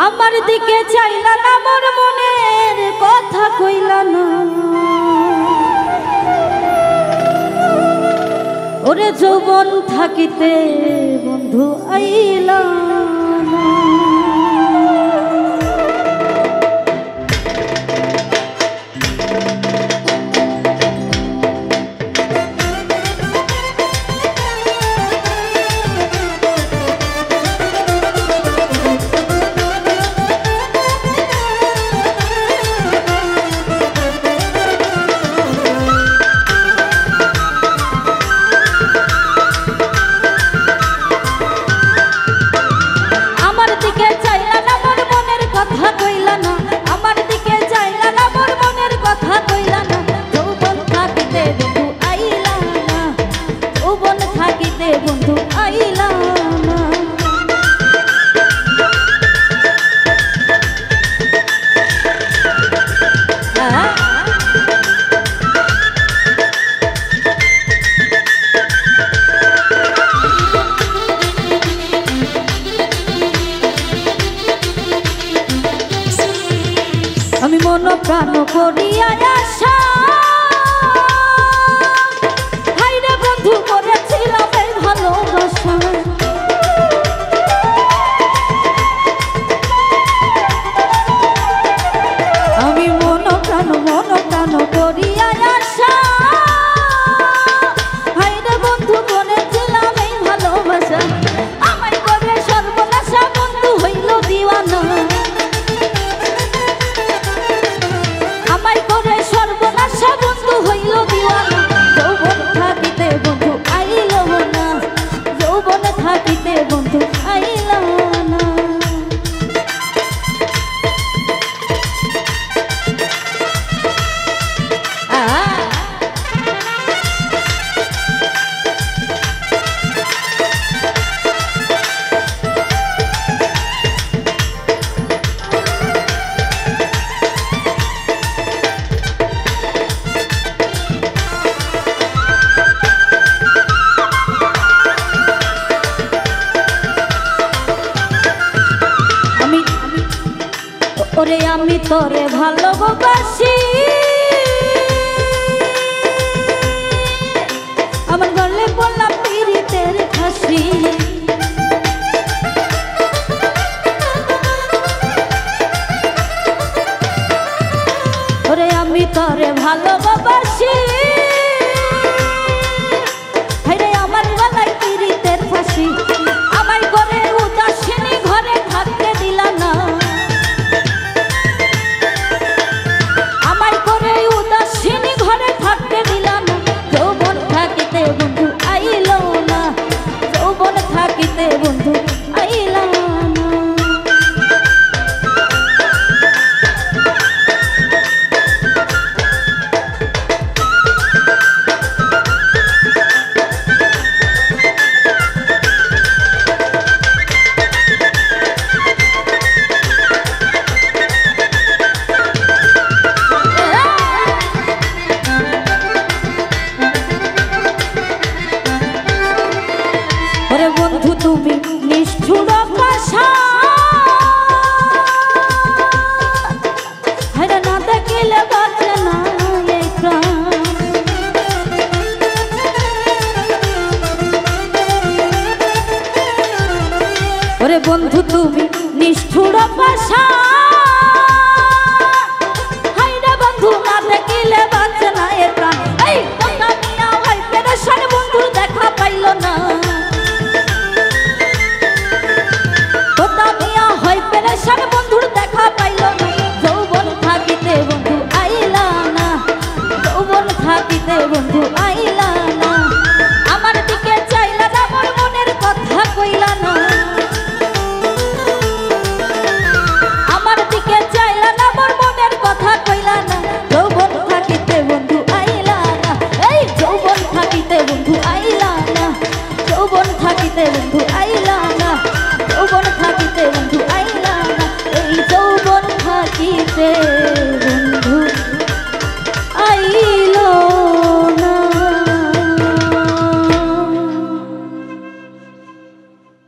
আমার দিকে চাইলা না, মোর মনের কথা কইলা না। ওরে যৌবন থাকিতে বন্ধু আইলা না। বন্ধু আইলা না। আমি মন প্রাণ করিয়া আশা হাইরে বন্ধু করেছিলাম এই ভালোবাসা। আমি মন প্রাণ করিয়া আশা হাইরে বন্ধু করেছিলাম এই ভালোবাসা। আমায় করে সর্বনাশা বন্ধু হইল দিওয়ানা। আমায় করে সর্বনাশা বন্ধু হইল দিওয়ানা। যৌবন থাকিতে বন্ধু আইল না, যৌবন থাকিতে বন্ধু আইল না। ওরে আমি তোরে ভালোবাসি, আমার গলে বললাম পীড়িতের ফাঁসি। ওরে আমি তোরে ভালোবাসি, হায়রে আমার গলায় পীড়িতের ফাঁসি। আমায় করে উদাসিনী ঘরে থাকতে দিলা না। ঘরে থাকতে দিলাম না। যৌবন থাকিতে বন্ধু আইল না, যৌবন থাকিতে বন্ধু আইল না। ওরে বন্ধু তুমি নিষ্ঠুর ভাষা, হায়রে না দেখিলে বাঁচে না এই প্রাণ। ওরে বন্ধু তুমি নিষ্ঠুর ভাষা,